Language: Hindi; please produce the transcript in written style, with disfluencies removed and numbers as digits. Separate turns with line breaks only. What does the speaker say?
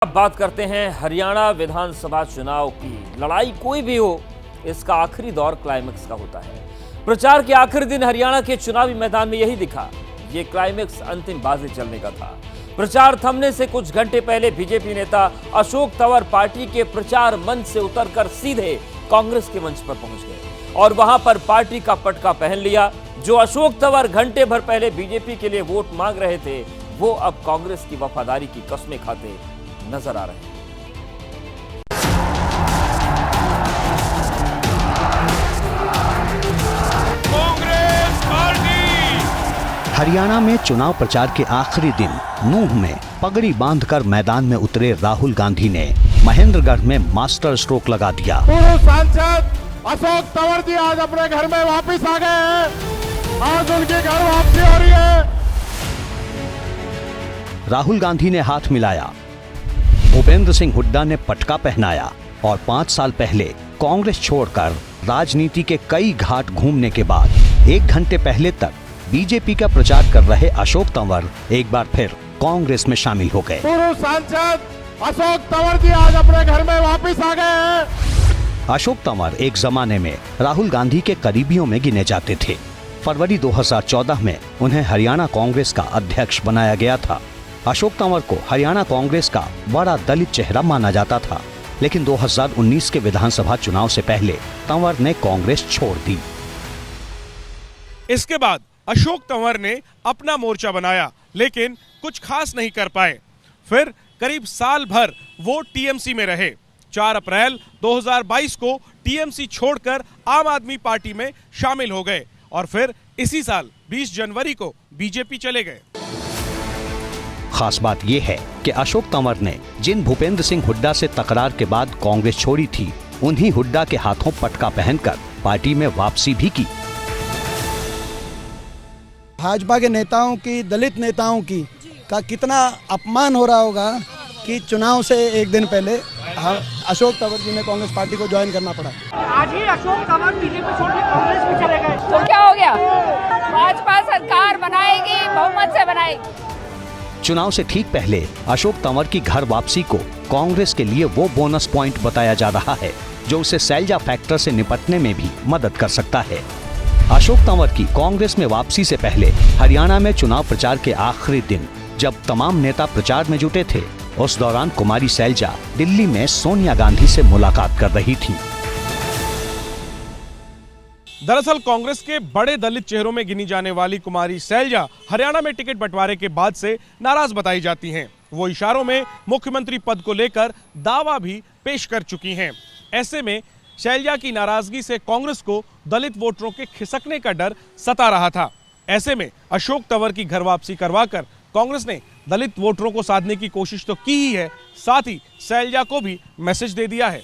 अब बात करते हैं हरियाणा विधानसभा चुनाव की। लड़ाई कोई भी हो, इसका आखिरी दौर क्लाइमेक्स का होता है। प्रचार के आखिरी दिन हरियाणा के चुनावी मैदान में यही दिखा। ये क्लाइमेक्स अंतिम बाजी चलने का था। प्रचार थमने से कुछ घंटे पहले बीजेपी नेता अशोक तंवर पार्टी के प्रचार मंच से उतरकर सीधे कांग्रेस के मंच पर पहुंच गए और वहां पर पार्टी का पटका पहन लिया। जो अशोक तंवर घंटे भर पहले बीजेपी के लिए वोट मांग रहे थे, वो अब कांग्रेस की वफादारी की कस्में खाते नजर आ रहे हैं।
कांग्रेस पार्टी
हरियाणा में चुनाव प्रचार के आखिरी दिन नूंह में पगड़ी बांधकर मैदान में उतरे राहुल गांधी ने महेंद्रगढ़ में मास्टर स्ट्रोक लगा दिया।
पूर्व सांसद अशोक तंवर जी आज अपने घर में वापस आ गए हैं। आज उनके घर वापसी हो रही है।
राहुल गांधी ने हाथ मिलाया, भूपेंद्र सिंह हुड्डा ने पटका पहनाया और 5 साल पहले कांग्रेस छोड़कर राजनीति के कई घाट घूमने के बाद 1 घंटे पहले तक बीजेपी का प्रचार कर रहे अशोक तंवर एक बार फिर कांग्रेस में शामिल हो गए।
पूर्व सांसद अशोक तंवर जी आज अपने घर में वापस आ गए हैं।
अशोक तंवर एक जमाने में राहुल गांधी के करीबियों में गिने जाते थे। फरवरी 2014 में उन्हें हरियाणा कांग्रेस का अध्यक्ष बनाया गया था। अशोक तंवर को हरियाणा कांग्रेस का बड़ा दलित चेहरा माना जाता था, लेकिन 2019 के विधानसभा चुनाव से पहले तंवर ने कांग्रेस छोड़ दी।
इसके बाद अशोक तंवर ने अपना मोर्चा बनाया, लेकिन कुछ खास नहीं कर पाए। फिर करीब साल भर वो टीएमसी में रहे। 4 अप्रैल 2022 को टीएमसी छोड़कर आम आदमी पार्टी में शामिल हो गए और फिर इसी साल 20 जनवरी को बीजेपी चले गए।
खास बात यह है कि अशोक तंवर ने जिन भूपेंद्र सिंह हुड्डा से तकरार के बाद कांग्रेस छोड़ी थी, उन्हीं हुड्डा के हाथों पटका पहनकर पार्टी में वापसी भी की।
भाजपा के नेताओं की, दलित नेताओं की का कितना अपमान हो रहा होगा कि चुनाव से 1 दिन पहले अशोक तंवर जी ने कांग्रेस पार्टी को ज्वाइन करना पड़ा।
आज ही अशोक तंवर बीजेपी छोड़ के कांग्रेस में चले गए
तो क्या हो गया? भाजपा सरकार बनाएगी, बहुमत से बनाएगी।
चुनाव से ठीक पहले अशोक तंवर की घर वापसी को कांग्रेस के लिए वो बोनस पॉइंट बताया जा रहा है जो उसे सैलजा फैक्टर से निपटने में भी मदद कर सकता है। अशोक तंवर की कांग्रेस में वापसी से पहले हरियाणा में चुनाव प्रचार के आखिरी दिन जब तमाम नेता प्रचार में जुटे थे, उस दौरान कुमारी सैलजा दिल्ली में सोनिया गांधी से मुलाकात कर रही थी।
दरअसल कांग्रेस के बड़े दलित चेहरों में गिनी जाने वाली कुमारी सैलजा हरियाणा में टिकट बंटवारे के बाद से नाराज बताई जाती हैं। वो इशारों में मुख्यमंत्री पद को लेकर दावा भी पेश कर चुकी हैं। ऐसे में सैलजा की नाराजगी से कांग्रेस को दलित वोटरों के खिसकने का डर सता रहा था। ऐसे में अशोक तंवर की घर वापसी करवाकर कांग्रेस ने दलित वोटरों को साधने की कोशिश तो की ही है, साथ ही सैलजा को भी मैसेज दे दिया है।